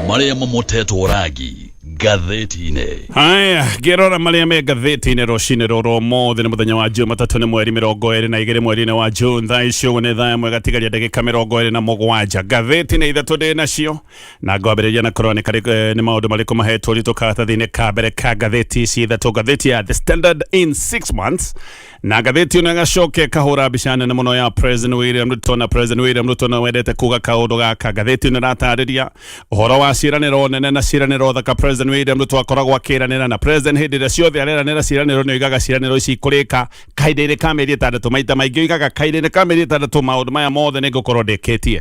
Maria momoteto ragi gatheti-inĩ. Haya, gerora maria me gatheti-inĩ rũcinĩ rũrũ ũmũthĩ nĩ mũthenya wa Jumatatũ nĩ mweri 22 mweri-inĩ wa June, thaa icio nĩ thaa ĩmwe gatigaria ndagĩka 27. Gatheti nĩ ithatũ ndĩ nacio na ngwambĩrĩria na korwo nĩ maũndũ marĩkũ mahetwo ũritũ karatathi-inĩ ka mbere ka gatheti ici ithatũ. Gatheti ya The Standard in 6 months, na gatheti ĩno ĩgacoke kahũra mbica nene mũno ya President William Ruto, na President William Ruto no wendete kuga kaũndũ gaka. Gatheti ĩno ĩratarĩria ũhoro wa ciĩranĩro nene na ciĩranĩro thaka President William Ruto akoragwo akĩranĩra na President hĩndĩ ĩrĩa ciothe areranĩra ciĩranĩro nĩ oigaga ciĩranĩro ici ikũrĩka kahinda-inĩ ka mĩeri 6. Maita maingĩ oigaga kahinda-inĩ ka mĩeri 6 maũndũ maya mothe nĩ ngũkorwo ndĩkĩtie.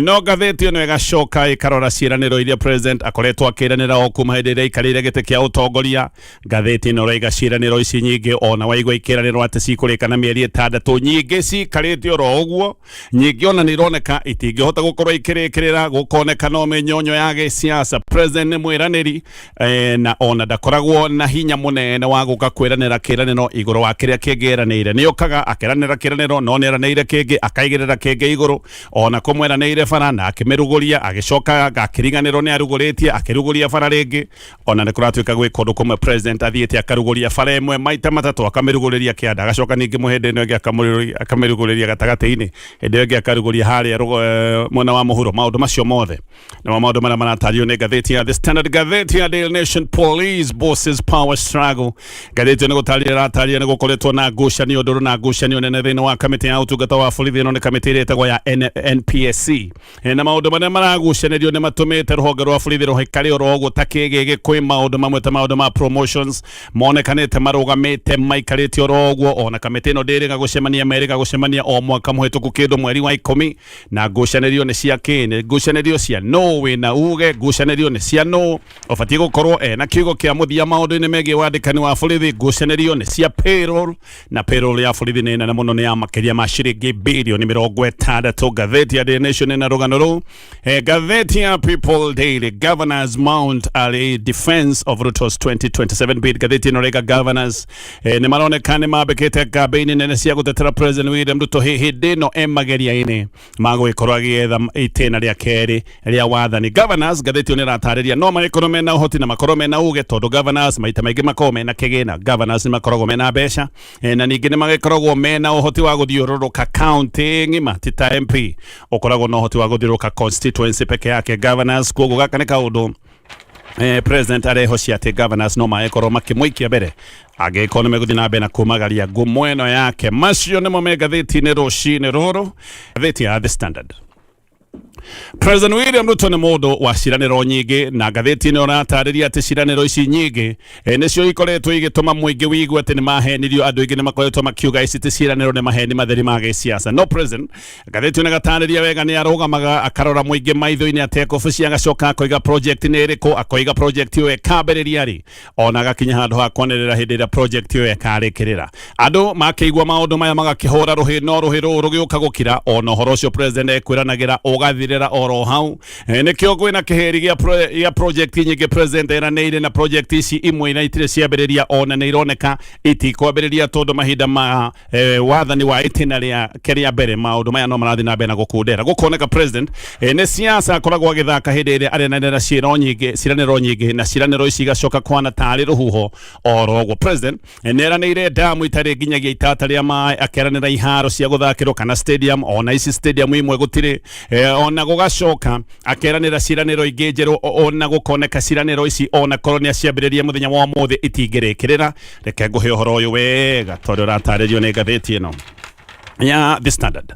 No gatheti ĩno ĩgacoka ĩkarora ciĩranĩro iria President akoretwo akĩranĩra o kuma hĩndĩ ĩrĩa aikarĩire gĩtĩ kĩa ũtongoria. Gatheti ĩno ĩrauga ciĩranĩro ici nyingĩ ona waigua ikĩranĩrwo atĩ cikũrĩka na mĩeri 6, nyingĩ cikarĩte oro ũguo, nyingĩ ona nĩ ironeka itingĩhota gũkorwo ikĩrĩkĩrĩra, gũkoneka no mĩnyonyo ya gĩsiasa. President nĩ mwĩranĩri na ona ndakoragwo na hinya mũnene wa gũka kwĩranĩra kĩranĩro igũrũ wa kĩrĩa kĩngĩ eranĩire. Nĩ okaga akĩranĩra kĩranĩro no nĩ eranĩire kĩngĩ akaigĩrĩra kĩngĩ igũrũ, ona kũmweranĩire bara na akĩmĩrugũria agĩcoka akĩriganĩrwo nĩ arugũrĩtie akĩrugũria bara rĩngĩ. Ona nĩ kũratuĩka gwĩ kũndũ kũmwe President athiĩte akarugũria bara ĩmwe maita 3 akamĩrugũrĩria kĩanda, agacoka ningĩ mũhĩndĩ ĩno ĩngĩ akamĩrugũrĩria gatagatĩ-inĩ, hĩndĩ ĩyo ĩngĩ akarugũria harĩa mwena wa mũhuro. Maũndũ macio mothe na maũndũ marĩa maratario nĩ gatheti ya The Standard. Gatheti ya Daily Nation, police bosses power struggle. Gatheti nĩ gũtarĩria nĩ gũkoretwo na ngucanio ndũrũ na ngucanio nene thĩinĩ wa kamĩtĩ ya ũtungata wa borithi. Ĩno nĩ kamĩtĩ ĩrĩa ĩtagwo ya NPSC, na maũndũ marĩa maragucanĩrio nĩ matũmĩte rũhonge rwa borithi rũhĩkare oro ũguo ta kĩgĩgĩ. Kwĩ maũndũ mamwe ta maũndũ ma promotions monekanĩte marũgamĩte maikarĩte oro ũguo. Ona kamĩtĩ ĩno ndĩrĩga gũcemania, merĩga gũcemania o mwaka mũhetũku kĩndũ mweri wa 10, na ngucanĩrio nĩ cia kĩne, ngucanĩrio cia no wĩna uge, ngucanĩrio nĩ cia no ũbatiĩ gũkorwo na kiugo kĩa mũthia maũndũ-inĩ megiĩ wandĩkani wa borithi. Ngucanĩrio nĩ cia payroll, na payroll ya borithi nĩ nene mũno, nĩ ya makĩria ma ciringi bilioni 60. Gatheti ya The Nation na rũgano rũu. Gatheti ya People Daily, governors mount a defense of Ruto's 2027 bid. Gatheti ĩno rĩga governors nĩ maroneka nĩ mambĩkĩte kampeni nene cia gũtetera President William Ruto hĩndĩ ĩno mageria-inĩ magũgĩkorwo agĩetha itĩna rĩa kerĩ rĩa wathani. Governors, gatheti ĩno ĩratarĩria no magĩkorwo mena ũhoti na makorwo mena uge, tondũ governors maita maingĩ makoragwo mena kĩgĩna. Governors nĩ makoragwo mena mbeca na ningĩ nĩ magĩkoragwo mena ũhoti wa gũthiũrũrũka county ng'ima, ti ta MP ũkoragwo na ũhoti wa gũthiũrũrũka constituency peke yake. Governors, koguo gaka nĩ kaũndũ President arehocia atĩ governors no magĩkorwo makĩmũikia mbere angĩkorwo nĩ megũthiĩ na mbere na kumagaria ngumo ĩno yake. Macio nĩmo me gatheti-inĩ rũcinĩ rũrũ. Gatheti ya The Standard. President William Ruto nĩ mũndũ wa ciĩranĩro nyingĩ, na gatheti ĩno ĩratarĩria atĩ ciĩranĩro ici nyingĩ nĩcio ikoretwo igĩtũma mũingĩ wigue atĩ nĩ mahenirio. Andũ aingĩ nĩ makoretwo makiuga ici ti ciĩranĩro, nĩ maheni matheri ma gĩsiasa. No President, gatheti ĩno ĩgatarĩria wega nĩ arũgamaga akarora mũingĩ maitho-inĩ atekũbucia, agacoka akoiga project nĩ ĩrĩkũ, akoiga project ĩyo ĩkambĩrĩria rĩ, ona agakinya handũ ha kwanĩrĩra hĩndĩ ĩrĩa project ĩyo ĩkarĩkĩrĩra. Andũ makĩigua maũndũ maya magakĩhũra rũhĩ, no rũhĩ rũu rũgĩũka gũkira. Ona ũhoro ũcio President ekwĩranagĩra ũgathirĩra oro hau. Nĩkĩo gwĩna kĩheri gĩa project nyingĩ President eranĩire, na project ici imwe na itirĩ ciambĩrĩria ona nĩ ironeka itikwambĩrĩria, tondũ mahinda ma wathani wa itĩna rĩa kĩrĩa mbere maũndũ maya no marathiĩ na mbere na gũkundera. Gũkoneka President nĩ siasa akoragwo agĩthaka hĩndĩ ĩrĩa arenanĩra ciĩranĩro nyingĩ, na ciĩranĩro ici igacoka kwana tarĩ rũhuho oro ũguo. President nĩ eranĩire damu itarĩ nginyagia itata rĩa maĩ, akeranĩra iharo cia gũthakĩrwo kana stadium. Ona ici stadium imwe gũtirĩ, ona gũgacoka akeranĩra ciĩranĩro ingĩ njerũ, ona gũkoneka ciĩranĩro ici ona korwo nĩ aciambĩrĩria mũthenya wa ũmũthĩ itingĩrĩkĩrĩra. Reke ngũhe ũhoro ũyũ wega tondũ ũratarĩrio nĩ gatheti ĩno ya The Standard.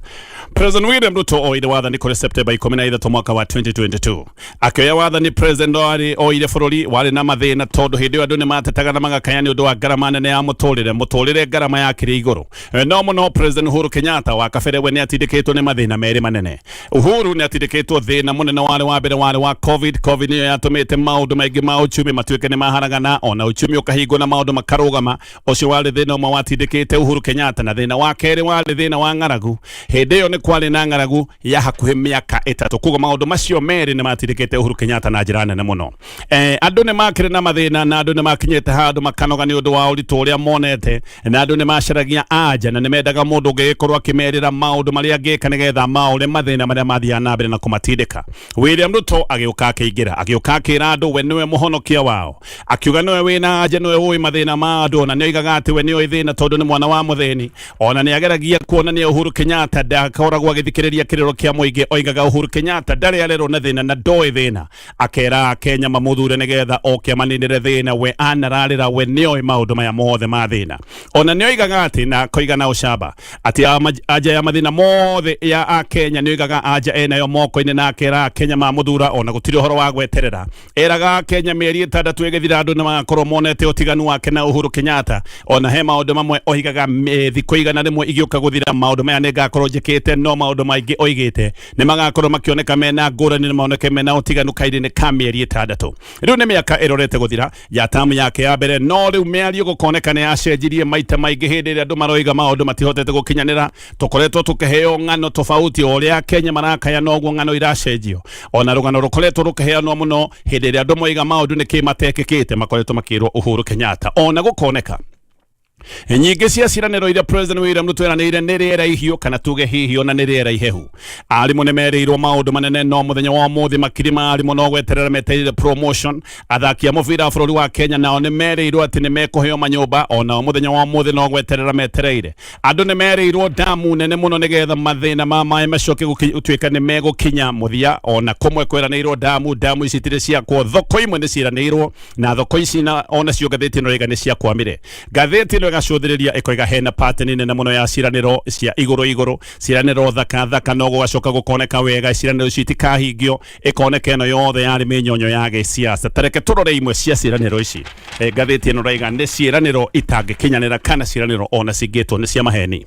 President William Ruto oire wathani kuri September 13 mwaka wa 2022. Akioya wathani President oire bũrũri warĩ na mathĩna, tondũ hĩndĩ ĩyo andũ nĩ matetaga na magakaya nĩ ũndũ wa ngarama nene ya mũtũrĩre ngarama yakĩrĩ igũrũ. No mũno President Uhuru Kenyatta wa kabere we nĩ atindĩkĩtwo nĩ mathĩna merĩ manene. Uhuru nĩ atindĩkĩtwo thĩna mũnene warĩ wa mbere warĩ wa COVID. COVID nĩyo yatũmĩte maũndũ maingĩ ma uchumi matuĩke nĩ maharagana, ona uchumi ũkahingwo na maũndũ makarũgama. Ũcio warĩ thĩna ũmwe watindĩkĩte Uhuru Kenyatta, na thĩna wa kerĩ warĩ thĩna thina wa ng'aragu hende yo ni kwari na ng'aragu ya hakuhe miaka 3 kugo maundu macio meri ni matirikite Uhuru Kenyatta na njira nene muno andu ni makire na mathina na andu ni makinyete handu makanoga ni undu wa uritu uria monete na andu ni macaragia anja na ni mendaga mundu ngikorwo akimerira maundu maria ngika nigetha maure mathina maria mathia na mbere na kumatindika William Ruto agiuka akiingira agiuka akira andu we niwe muhonokia wao akiuga niwe wina anja niwe ui mathina ma andu na nioigaga ati we niwe thina tondu ni mwana wa mutheni ona ni ageragia kuonania Uhuru Kenyatta ndakoragwo agithikiriria kiriro kia muingi oigaga Uhuru Kenyatta ndari arero na thina na ndoi thina akera Kenya mamuthure nigetha oke maninire thina we anararira we nioi maundu maya mothe ma thina ona nioigaga ati na koiga na ucamba ati aja ya mathina mothe ya Kenya nioigaga aja enayo moko-ini na akera Kenya mamuthura ona gutiri horo wa gweterera eraga Kenya mieri 6 egethira andu na makorwo monete utiganu wake na Uhuru Kenyatta ona he maundu mamwe oigaga thikũ igana rimwe igioka guthira maundu maya ningakorwo njikite no maundu maingi oigite ni magakorwo makioneka mena ngurani ni maoneke mena utiganu kairi-ini ka mieri 6 riu ni miaka irorete guthira ya tamu yake ya mbere no riu miario gukoneka ni acenjirie maita maingi hindi ria andu maroiga maundu matihotete gukinyanira tukoretwo tukiheo ng'ano tofauti uria Kenya marakaya noguo ng'ano iracenjio ona rugano rukoretwo rukiheanwo muno hindi ria andu moiga maundu ni kimatekekite makoretwo makirwo Uhuru Kenyatta ona gukoneka nyingi cia ciraniro iria President William Ruto eranire ni riera ihio kana tuge hihi ona ni riera ihehu arimu ni mereirwo maundu manene no muthenya wa muthi makirima arimu no gweterera meteire promotion athaki a mubira bururi wa Kenya nao ni mereirwo ati ni mekuheo manyumba ona muthenya wa muthi no gweterera metereire andu ni mereirwo damu nene muno nigetha mathina ma mai macoke gutwika ni megukinya muthia ona kumwe kweranirwo damu icitire cia kwa thoko imwe ni ciranirwo na thoko ici na ona cio gatheti no iga ni cia kwamire gatheti no gacuthiriria ikoiga hena pattern nene muno ya ciraniro cia iguru ciraniro thaka no gugacoka gukoneka wega ciraniro citikahingio ikoneka eno yothe yari minyonyo yage siasa tareke turore imwe cia ciraniro ici gatheti no raiga ni ciraniro itangikinyanira kana ciraniro ona cingitwo ni cia maheni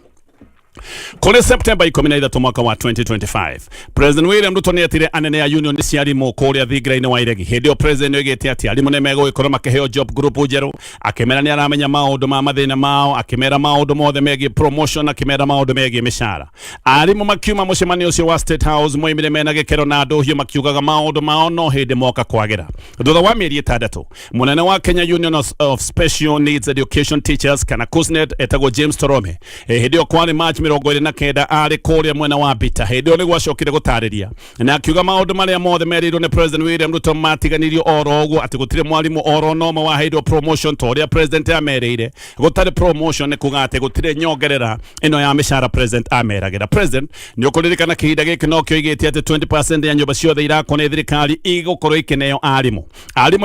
Kule September 13 mwaka wa 2025 President William Ruto nietire anene ya union ni ciarimo kuria thigira-ini wa iregi hindi o president oigite ati arimu ne mego ikorwo makiheo job group ujeru akimera ni aramenya maundu ma mathina mao akimera maundu mothe megi promotion akimera maundu megi mishara arimu makiuma mucemanio ucio wa State House moimire mena gikero na andu hiu makiugaga maundu mao no hindi moka kwagira thutha wa mieri 6 munene wa Kenya Union of Special Needs Education Teachers kana KUSNET etago James Torome hindi o kwani March 29 ari kuria mwena wa Bita hindi oni gwacokire gutariria na akiuga maundu maria mothe merirwo ni President William Ruto matiganirio oro uguo ati gutire mwarimu oro noma wa hindi promotion toria president amerire gutari promotion ni kuga ati gutire nyongerera ino ya mishara president ameragira president ni ukuririkana kihinda giki no kio igite ati 20% ya nyumba ciothe irakone thirikari igukorwo ikineo arimu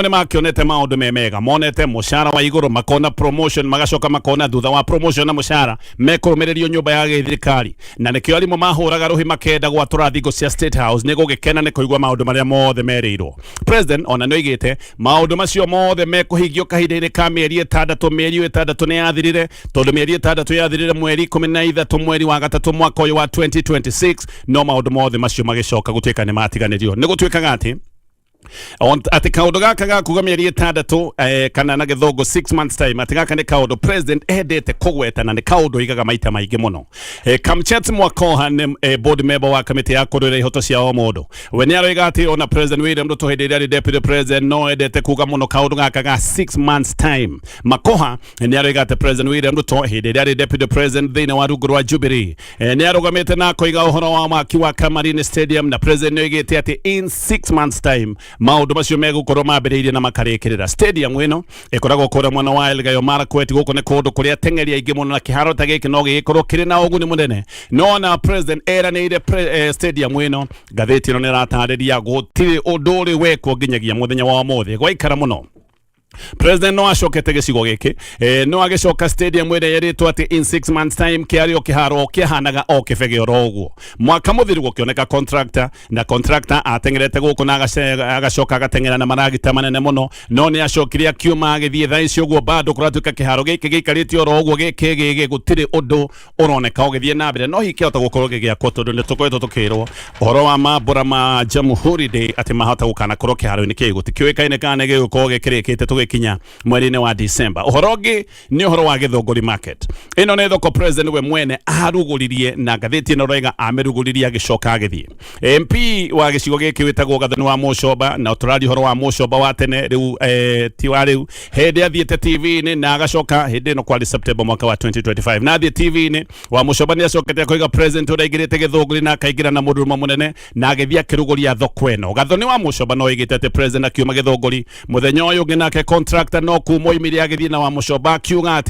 ni makionete maundu memega monete mushara wa iguru makona promotion magacoka makona thutha wa promotion na mushara mekurumirerio nyumba ya thirikari na nikio arimu mahuraga ruhi makenda gwatura thingo cia State House nigo gikena ni kuigwa maundu maria mothe merirwo president ona no igite maundu macio mothe mekuhingio kahinda-ini ka mieri 6 mieri 6 ni yathirire tondu mieri 6 yathirire mweri 13 mweri wa gatatu mwaka uyu wa 2026 no maundu mothe macio magicoka gutwika ni matiganirio ni gutwikaga ati ati kaundu gaka gakuga mieri 6 kana na githogo 6 months time ati gaka ni kaundu president endete kugweta na ni kaundu igaga maita maingi muno Kamchet Mwakoha ni board member wa kamiti ya kurira ihoto cia o mundu we ni aroiga ati ona President William Ruto hindi ria deputy president no endete kuga muno kaundu gaka ga 6 months time Makoha ni aroiga ati President William Ruto hindi ria deputy president thina wa rungu rwa Jubilee ni arugamite na koiga uhoro wa maki wa Kamarine Stadium na president oigite ati in 6 months time maundu macio megukorwo mambiriirie na makarikirira stadium ino ikoragwo kura mwana wa Elgeyo Marakwet guko ni kundu kuria teng'eri aingi muno na kiharo ta giki no gikorwo kiri na uguni munene no na president eranire stadium ino gatheti ino ni ratariria gutiri undu uri wekwo nginyagia muthenya wa muthi gwaikara muno President no acokete gicigo giki no agicoka stadium ire yeritwo ati in 6 months time kiario kiharo kihanaga o kibege oro uguo mwaka muthiru gukioneka contractor na contractor atengerete guku na agacoka agatengera na maragita manene muno no ni acokiria kiuma agithie thaici uguo bado kuratuka kiharo giki gikariti oro uguo giki gutiri undu uroneka ugithie na mbere no hikiota gukorwo gigiakwo tondu ni tukoretwo tukirwo uhoro wa mambura ma Jamhuri Day ati mahota gukana korwo kiharo-ini kiu gutikioikaine kana gigukorwo gikirikite gwikinya mweri-ini wa December. Uhorogi ni uhoro wa Githunguri market. Ino ni thoko president we mwene aruguririe na ngathiti ino roiga ameruguririe agicoka agithie. MP wa gicigo giki witagwo Gathoni wa Mucoba na turari uhoro wa Mucoba wa tene riu ti wa riu hindi athiete TV-ini na agacoka hindi ino kwari September mwaka wa 2025 na athie TV-ini wa Mucoba ni acokete koiga president uraigirite Githunguri na akaingira na muruma munene na agithia akiruguria thoko ino. Gathoni wa Mucoba no igite ati president akiuma Githunguri muthenya uyu nginake contractor no kumo imiri agithie na wa Mucoba akiuga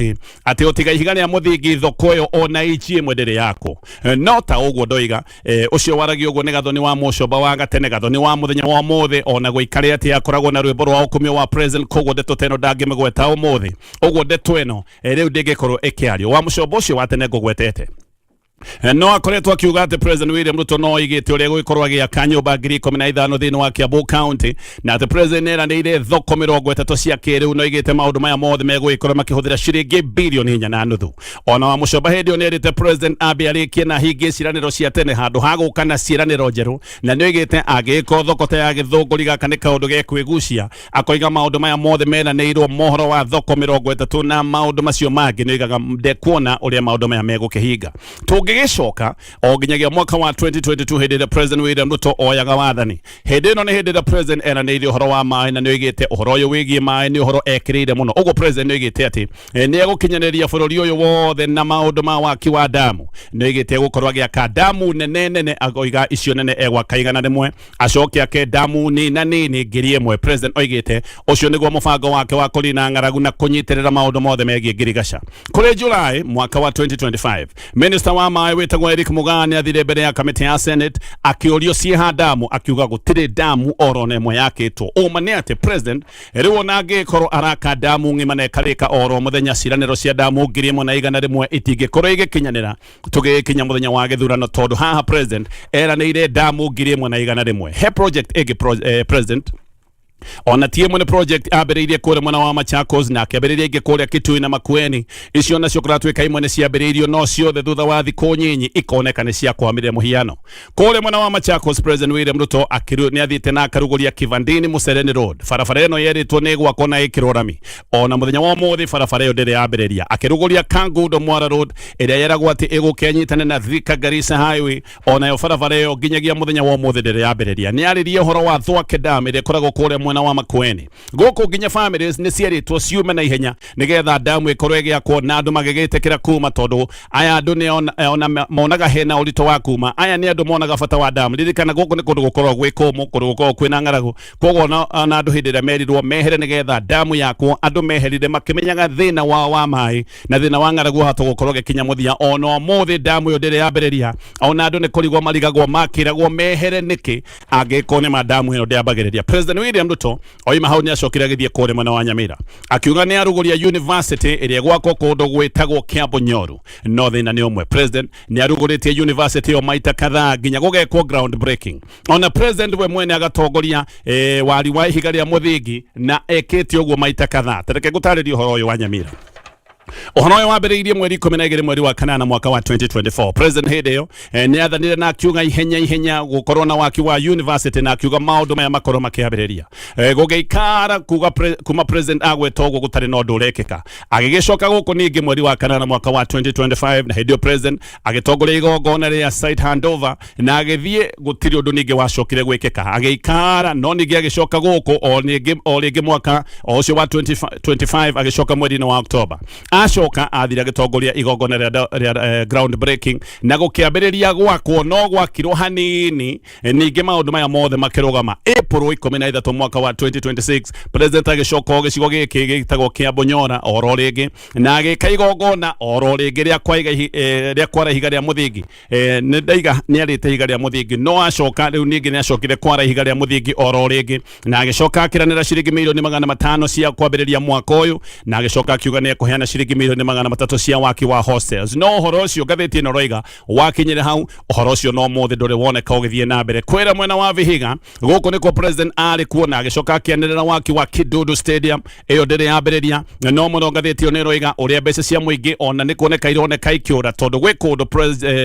ati utiga ihiga ria muthingi thoko yo ona ichi mwendere yako no ta uguo ndoiga ucio waragi uguo ni Gathoni wa Mucoba wa gatene. Gathoni wa muthenya wa mothe ona guikare ati akoragwo na rwimbo rwa ukumio wa president koguo ndeto teno ndangimegweta umuthi uguo ndeto ino riu ndingikorwo ikiario. Wa Mucoba ucio wa tene ngugwetete no akoretwo akiuga ati president William Ruto no igite uria guikorwo agiaka nyumba 15,000 thiini wa Kiambu County na ati president eranire thoko 30 cia kiriu no igite maundu maya mothe meguikorwo makihuthira ciringi bilioni 4.5. Ona wa Mucoba hindi ni erite president ambe arikie na hingi ciraniro cia tene handu ha guka na ciraniro njeru na ni igite agiko thoko ta ya Githunguri gaka ni kaundu gekwigucia akoiga maundu maya mothe meranirwo mohoro wa thoko 30 na maundu macio mangi ni igaga ndekuona uria maundu maya megukihinga. Gicoka o ginyagia mwaka wa 2022 hindi the president William Ruto oyaga wathani hindi ino ni hindi the president era ni uhoro wa mai na ni igite uhoro uyu wigie mai ni uhoro ekirire muno ugo president ni igite ati ni egukinyaniria bururi uyu wothe na maundu ma waki wa damu ni igite gukorwo agiaka damu nene agoiga icio nene egwaka igana rimwe acoke ake damu nini ngiri imwe. President oigite ucio niguo mubango wake wa kurina ng'aragu na kunyitirira maundu mothe megie ngirigaca. Kuri July mwaka wa 2025 minister wa mai witagwo Eric Mugani athire mbere ya kamiti ya Senate akiorio ciha damu akiuga gutire damu oro nemwe yakitwo uma ni ati president riu ona angikorwo araka damu ng'imane karika oro muthenya ciraniro cia damu ngiri imwe na igana rimwe itingikorwo igikinyanira tugikinya muthenya wa githurano tondu haha president eranire damu ngiri imwe na igana rimwe he project igi president ona tie mwene project aberirie kure mwana wa Machakos na akaberirie ngikuria Kitui na Makueni icio nacio kuratwika imwe ni ciamberirio no ciothe thutha wa thiku nyinyi ikoneka ni cia kwamire muhiano kure mwana wa Machakos. President William Ruto akiru ni athite na akaruguria Kivandini Musereni Road barabara ino yeritwo ni gwako na ikirorami ona muthenya wa muthi barabara iyo ndiri yamberiria akiruguria Kangundo Mwara Road iria yeragwo ati igukenyitane na Thika Garissa Highway ona yo barabara iyo ginyagia muthenya wa muthi ndiri yamberiria ni aririe horo wa Thwake Dam iria koragwo kure na wa Makueni guku ginya families ni cieritwo ciume na ihenya nigetha damu ikorwo igiakwo na andu magigitekera kuma tondu aya andu ni ona monaga hena urito wa kuma aya ni andu monaga bata wa damu ririkana guku ni kundu gukorwo gwikumu kundu gukorwo kwina ng'aragu koguo na andu hindira merirwo mehere nigetha damu yakwo andu meherire makimenyaga thina wa mai na thina wa ng'aragu hato gukorwo gikinya muthia ono muthi damu yo ndire yamberiria ona andu ni kurigwo marigagwo makiragwo mehere niki angikone madamu ino ndiambagiriria. President William Ruto oima hau ni acokire agithie kure mwena wa Nyamira akiuga ni aruguria university iria gwako kundu gwitagwo Kiambu Nyoru no thina ni umwe. President ni aruguritie university o maita kadhaa nginya gugekwo ground breaking ona president we mwene agatongoria wari wa ihiga ria muthingi na ekite uguo maita kadhaa. Tereke gutariria uhoro uyu wa Nyamira. Uhoro uyu wambiriirie mweri 12 mweri wa kanana mwaka wa 2024. President Hideo ni athanire na akiuga ihenya gukorwo na waki wa university na akiuga maundu maya makorwo makiambiriria gugeikara kuma president agweta uguo gutari no ndurekeka agigicoka guku ningi mweri wa kanana mwaka wa 2025 na Hideo president agitongoria igongona ria site handover na agithie gutiri undu ningi wacokire gwikika agiikara no ningi agicoka guku o ningi mwaka ucio wa 2025 agicoka mweri wa October acoka athira agitongoria igongona ria ground breaking na gukiambiriria gwakwo no gwakirwo hanini ningi maundu maya mothe makirugama April 13 mwaka wa 2026. President agicoka gicigo giki gitagwo Kiambu Nyora oro ringi na agika igongona oro ringi ria kwara ihiga ria muthingi ni ndaiga ni arite ihiga ria muthingi no acoka riu ningi ni acokire kwara ihiga ria muthingi oro ringi na agicoka akiranira ciringi milioni 500 cia kwambiriria mwaka uyu na agicoka akiuga ni ekuheana ciringi ciringi milioni 300 cia waki wa hostels no horo cio ngathĩti ĩno roiga wakinyire hau horo cio no mothe ndũrĩ woneka ũgĩthiĩ na mbere kwĩra mwena wa Vihiga gũkũ nĩkuo president arĩ kuona agĩcoka akĩanĩrĩra waki wa Kidudu Stadium ĩyo ndĩrĩ yambĩrĩria no mũno ngathĩti ĩyo nĩ roiga ũrĩa mbeca cia mũingĩ ona nĩ kuoneka ironeka ikĩũra tondũ gwĩ kũndũ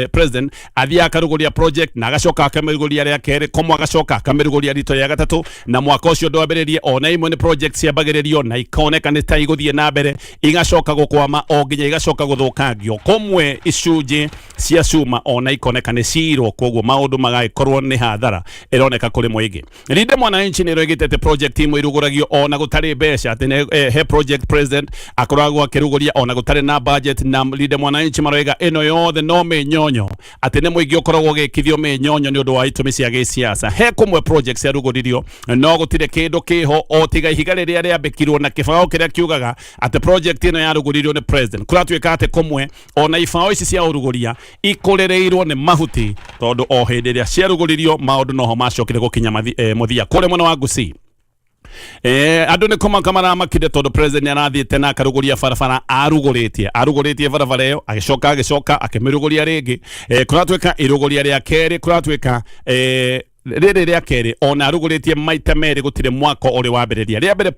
president athiĩ akarugũria project na agacoka akamĩrugũria rĩa kerĩ komwe agacoka akamĩrugũria rito rĩa gatatũ na mwaka ũcio ndwambĩrĩrie ona imwe nĩ project ciambagĩrĩrio na ikoneka nĩ ta igũthiĩ na mbere igacoka gũkwama o nginya igacoka gũthũkangio komwe icunjĩ cia cuma ona ikoneka nĩ cirwo koguo maũndũ magagĩkorwo nĩ hathara ĩroneka kũrĩ mũingĩ rinde mwananchi nĩ roigĩte atĩ project imwe irugũragio ona gũtarĩ mbeca atĩ he project president akoragwo akĩrugũria ona gũtarĩ na budget na rinde mwananchi maroiga ĩno yothe no mĩnyonyo atĩ nĩ mũingĩ ũkoragwo ũgĩkithio mĩnyonyo nĩ ũndũ wa itũmi cia gĩsiasa he kũmwe project ciarugũririo no gũtirĩ kĩndũ kĩho o tiga ihiga rĩrĩa rĩambĩkirwo na kĩbao kĩrĩa kiugaga atĩ project ĩno yarugũririo nĩ president kũratuĩka atĩ kũmwe ona ibao ici cia ũrugũria ikũrĩrĩirwo nĩ mahuti tondũ o hĩndĩ ĩrĩa ciarugũririo maũndũ noho macokire gũkinya mũthia kũrĩ mwena wa Gusii andũ nĩ kũmaka maramakire tondũ president arathiĩte na akarugũria barabara arugũrĩtie barabara ĩyo agĩcoka akĩmĩrugũria rĩngĩ kũratuĩka irugũria rĩa kerĩ kũratuĩka rĩrĩ rĩa kerĩ ona arugũrĩtie maita merĩ gũtirĩ mwaka ũrĩ wambĩrĩria rĩa mbere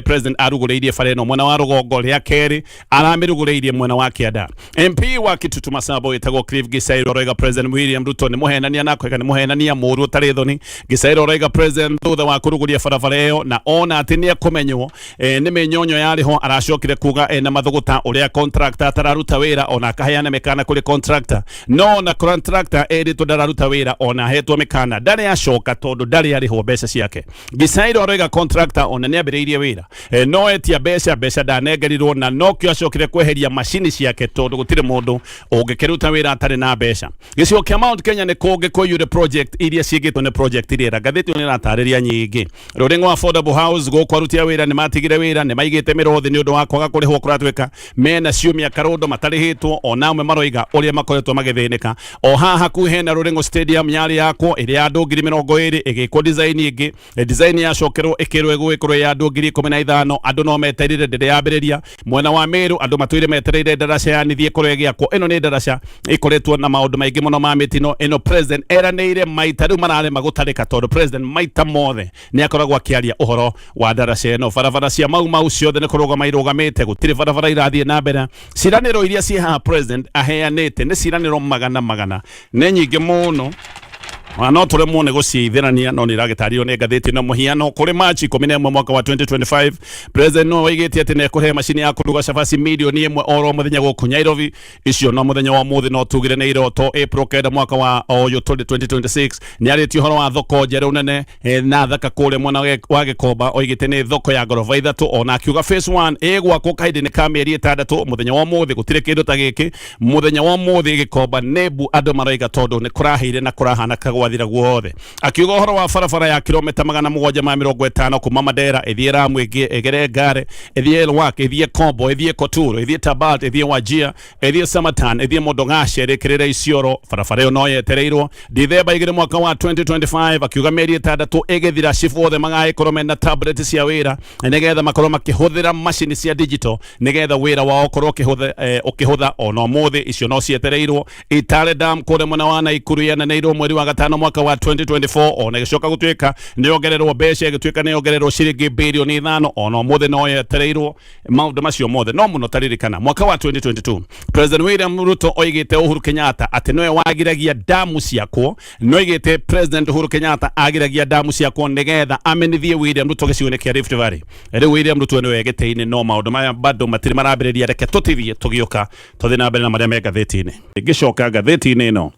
president arugũrĩirie bara ĩno mwena wa rũgongo rĩa kerĩ aramĩrugũrĩirie mwena wa kĩanda MP wa Kitutu Masabo wĩtagwo Cliff Gisairo roiga president William Ruto nĩ mũhenania na kwega nĩ mũhenania mũru ũtarĩ thoni Gisairo roiga president thutha wa kũrugũria barabara ĩyo na ona atĩ nĩ akũmenywo nĩ mĩnyonyo yarĩho aracokire kuga na mathũgũta ũrĩa contractor atararuta wĩra ona akaheana mĩkana kũrĩ contractor no na contractor erĩtwo ndararuta wĩra ona ahetwo mĩkana ndarĩ acoka tondũ ndarĩ arĩhwo mbeca ciake Gisairo aroiga contractor ona nĩ ambĩrĩirie wĩra no etia mbeca ndanengerirwo na no kĩo acokire kweheria macini ciake tondũ gũtirĩ mũndũ ũngĩkĩruta wĩra atarĩ na mbeca gĩcigo kĩa Mount Kenya nĩ kũngĩ kũiyũre project iria ciĩkĩtwo nĩ project iria ngathĩti nĩ ĩratarĩria nyingĩ rũrengo wa affordable house gũkũ aruti a wĩra nĩ matigire wĩra nĩ maigĩte mĩrothi nĩ ũndũ wa kwaga kũrĩhwo kũratuĩka mena ciumia karondo matarĩhĩtwo ona amwe maroiga ũrĩa makoretwo magĩthĩnĩka o haha hakuhĩ hena Rũrengo stadium yarĩ yakwo ĩrĩa andũ 2020 ĩgĩkwo design ingĩ design yacokerwo ĩkĩrwo ĩgũgĩkorwo ya andũ 15,000 andũ no metereire ndĩrĩ yambĩrĩria mwena wa Meru andũ matũire metereire ndaraca yanithie korwo ĩgĩakwo ĩno nĩ ndaraca ĩkoretwo na maũndũ maingĩ mũno ma mĩtino ĩno president eranĩire maita rĩu mararema gũtarĩka tondũ president maita mothe nĩ akoragwo akĩaria ũhoro wa ndaraca ĩno barabara cia mau ciothe nĩ kũrũgama irũgamĩte gũtirĩ barabara irathiĩ na mbere ciranĩro iria ciĩ haha president aheanĩte nĩ ciranĩro magana nĩ nyingĩ mũno no tũremwo nĩ gũciithĩrania no nĩ iragĩtarĩrio nĩ ngathĩti na mũhiano kũrĩ Machi 11 mwaka wa 2025 president no oigĩte atĩ nĩ ekũhe macini ya kũruga cabaci milioni 1 oro mũthenya gũkũ Nairobi icio no mũthenya wa mũthĩ no tugire nĩ iroto April 9 mwaka wa 2026 nĩ arĩtie ũhoro wa thoko njerũ nene na thaka kũrĩa mwena wa Gĩkomba oigĩte nĩ thoko ya ngoroba ithatũ ona akiuga phase 1 ĩgwakwo kahinda-inĩ ka mĩeri 6 mũthenya wa mũthĩ gũtirĩ kĩndũ ta gĩkĩ mũthenya wa mũthĩ Gĩkomba nebu andũ maroiga tondũ nĩ kũrahĩire na kũrahana kagwathira guothe akiuga ũhoro wa barabara ya kilomita 750 kuma Mandera ĩthiĩ Ramu ĩgere Ngare ĩthiĩ Lwak ĩthiĩ Kombo ĩthiĩ Koturo ĩthiĩ Tabat ĩthiĩ Wajir ĩthiĩ Samatan ĩthiĩ Modogashe ĩrĩkĩrĩre Isiolo barabara ĩyo no yetereirwo Dithemba 2 mwaka wa 2025 akiuga mĩeri 6 ĩgĩthira cifu othe magagĩkorwo mena tablet cia wĩra nĩgetha makorwo makĩhũthĩra macini cia digital nĩgetha wĩra wao ũkorwo ũkĩhũtha ona mũthĩ icio no cietereirwo Itare Dam kũrĩa mwena wa Naikuru yananĩirwo mweri wa gatano mwaka wa 2024 ona gĩcoka gũtuĩka nĩ ongererwo mbeca gĩtuĩka nĩ ongererwo ciringi bilioni 5 ona mũthĩ no yetereirwo maũndũ macio mothe no mũno taririkana mwaka wa 2022 president William Ruto oigĩte Uhuru Kenyatta atĩ nowe wagiragia damu ciakwo no oigĩte president Uhuru Kenyatta agiragia damu ciakwo nĩgetha amenithie William Ruto gĩcigo-inĩ kĩa Rift Valley rĩu William Ruto nĩwe gĩtĩ-inĩ no maũndũ maya bado matirĩ marambĩrĩria reke tũtithie tũgĩũka tũthiĩ na mbere na marĩa me ngathĩti-inĩ ngĩcoka ngathĩti-inĩ ĩno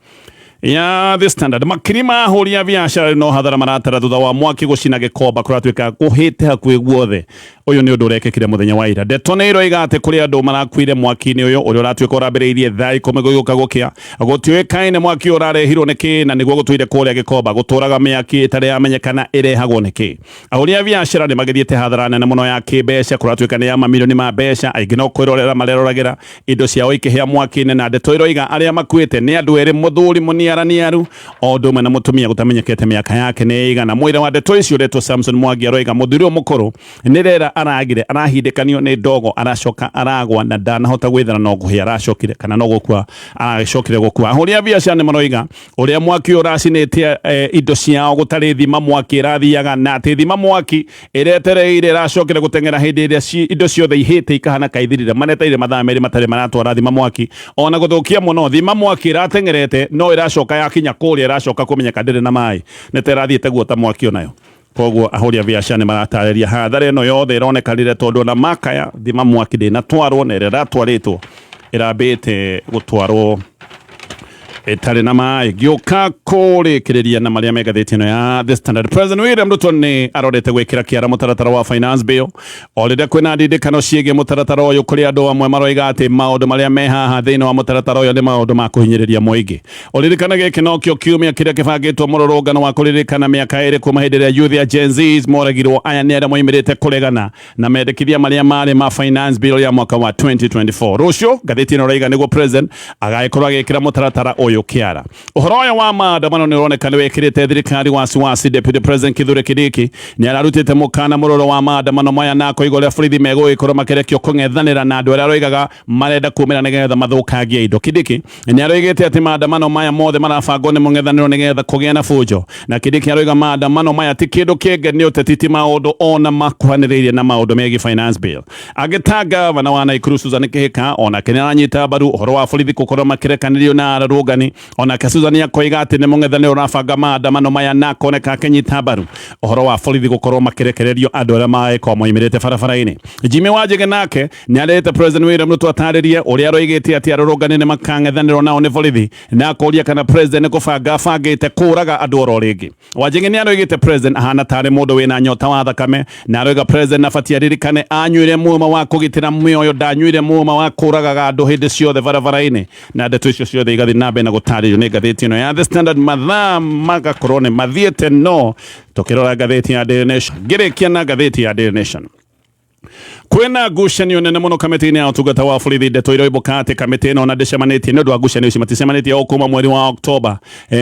ya The Standard makirima hũri ya biacara no hathara maratara thutha wa mwaki gũcina Gĩkomba kũratuĩka kũhĩte hakuhĩ guothe ũyũ nĩ ũndũ ũrekĩkire mũthenya wa ira Ndeto nĩ iroiga atĩ kũrĩ andũ marakuire mwaki-inĩ ũyũ ũrĩa ũratuĩka ũrambĩrĩirie thaa 10 gũgĩũka gũkĩa gũtuĩkaine mwaki ũrarehirwo nĩkĩ na nĩguo gũtũire kũrĩa Gĩkomba gũtũraga mĩaki ĩtarĩ yamenyekana ĩrehagwo nĩkĩ ahũri a biacara nĩ magĩthiĩte hathara nene mũno ya kĩmbeca kũratuĩka nĩ ya mamirioni ma mbeca aingĩ no kwĩrorera mareroragĩra indo ciao ikĩhĩa mwaki-inĩ na ndeto iroiga arĩa makuĩte nĩ andũ erĩ mũthuri mũniaraniaru o ũndũ ũmwe na mũtumia gũtamenyekete mĩaka yake nĩ ĩigana mwĩra wa ndeto icio ũretwo Samson Mwangi aroiga mũthuri ũyũ mũkũrũ nĩrera aragire arahindekanio ni ndogo aracoka aragwa na ndanahota gwithana no guhia aracokire kana no gukua aracokire gukua ahuri a biacara ni maroiga uria mwaki uracinite indo ciao gutari thima mwaki irathiaga na ati thima mwaki iretereire iracokire gutengera hindi iria indo ciothe ihite ikahana kaithirire maneteire mathaa meri matari maratwara thima mwaki ona guthukia muno thima mwaki iratengerete no iracoka yakinya kuria iracoka kumenyeka ndiri na mai neterathiite guota mwaki onayo koguo ahuri a biacara ni maratareria hathara ino yothe ironekanire tondu na makaya thima mwaki ndina twarwo na iratwaritwo irambite gutwarwo etare na mai gioka kore kireria na maria megatheti no ya The Standard. President William Ruto ni arorete gwikira kiara mutaratara wa finance bill oride kwina ndindikano ciege mutaratara uyu kuri andu amwe maroiga ati maundu maria me haha thiini wa mutaratara uyu ni maundu ma kuhinyiriria muingi oride kana giki no kio kiumia kiria kibangitwo mururungano wa kuririkana miaka iri kuma hindi ya youth ya Gen Zs moragirwo aya ni aria moimirite kuregana na mendekithia maria mari ma finance bill ya mwaka wa 2024 rucio gatheti no raiga niguo president agaikorwa agikira mutaratara uyu kiara uhoro wa maandamano ni uroneka ni wekirite thirikari wasiwasi deputy president Kithure Kindiki ni ararutite mukana muroro wa maandamano maya na koigoria borithi mego ikoro makerekio kung'ethanira na andu aria aroigaga marenda kumira nigetha mathukagie indo. Kindiki ni aroigite ati maandamano maya mothe marabangwo ni mung'ethaniro nigetha kugia na fujo na Kindiki aroiga maandamano maya ti kindu kingi ni uteti maundu ona makuhaniriirie na maundu megi finance bill agitanga bana wa Naikuru Susan Kihika ona kenera nyita baru uhoro wa borithi gukorwo makirekanirio na ararugani ona kasuzania koiga ati ni mung'ethaniro urabanga maandamano maya na koneka kenyita baru uhoro wa borithi gukorwo makirekererio andu aria maeko moimirite barabara-ini. Jimmy Wanjigi nake ni arete President William Ruto ataririe uria aroigite ati ararugani ni makang'ethaniro nao ni borithi na kuria kana president ni kubanga bangite kuraga andu oro ringi. Wanjigi ni aroigite president ahana tari mundu wina nyota wa thakame na aroiga president abatie aririkane anyuire muuma wa kugitira mioyo ndanyuire muuma wa kuraga andu hindi ciothe barabara-ini na ndeto icio ciothe igathi nambe na gutaririo ni gatheti ino ya The Standard mathaa magakorwo ni mathiete no tukirora gatheti ya Daily Nation ngirikia na gatheti ya Daily Nation kwena ngucanio nene muno kamiti-ini ya utungata wa borithi ndeto iroibuka ati kamiti ino na ndicemanitie ni undu wa ngucanio ici maticemanitie o kuma mweri wa Oktoba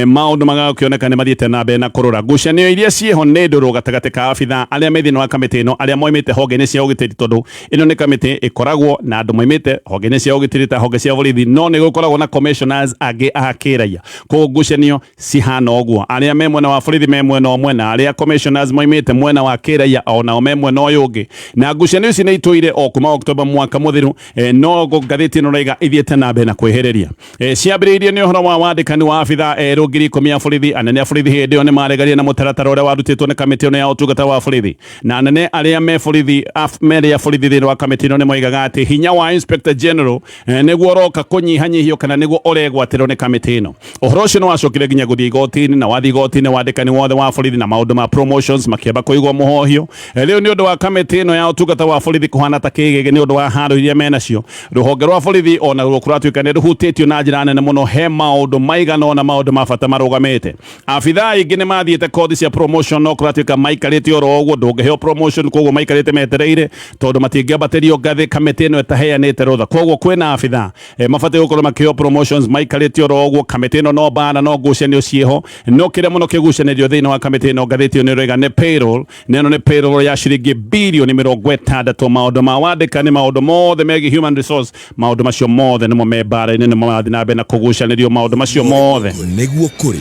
maundu magakioneka ni mathiete na mbere na kurura ngucanio iria cieho ni nduru gatagati ka abitha aria me thiini wa kamiti ino aria moimite honge-ini cia ugitiri tondu ino ni kamiti ikoragwo na andu moimite honge-ini cia ugitiri ta honge cia borithi no ni gukoragwo na commissioners angi a kiraia koguo ngucanio cihana uguo aria me mwena wa borithi me mwena omwe na aria commissioners moimite mwena wa kiraia ona me mwena uyu ungi na ngucanio ici ni itũire o kuma Oktoba mwaka muthiru no gatheti ino raiga ithiete na mbere na kwehereria ciambiriirie ni uhoro wa wandikani wa abitha eru ngiri 10 ya borithi anene a borithi hindi iyo ni maregaria na mutaratara uria warutitwo ni kamiti ino ya utungata wa borithi na anene aria me borithi mere ya borithi thiini wa kamiti ino ni moigaga ati hinya wa Inspector General niguo roka kunyihanyihio kana niguo uregwatirwo ni kamiti ino. Uhoro ucio ni wacokire nginya guthii igoti-ini na wathi igoti-ini wandikani wothe wa borithi na maundu ma promotions makiamba kuigwo muhohio riu ni undu wa kamiti ino ya utungata wa borithi kuhana ta kigege ni undu wa haro iria menacio ruhonge rwa borithi ona rukuratuika ni ruhutitio na njira nene muno he maundu maigana ona maundu ma bata marugamite. Abitha ingi ni mathiete kothi cia promotion no kuratuika maikarite oro uguo ndungiheo promotion koguo maikarite metereire tondu matingiambatirio ngathi kamiti ino itaheanite rutha koguo kwina abitha mabati gukorwo makiheo promotions maikarite oro uguo kamiti ino no bana no ngucanio cieho no kiria muno kigucanirio thiini wa kamiti ino ngathiti ino rega ni payroll neno ni payroll ya ciringi bilioni 60 maundu ma wandikani maundu mothe megi human resource maundu macio mothe nimo me bara-ini nimo mathi na mbere na kugucanirio maundu macio mothe niguo kuri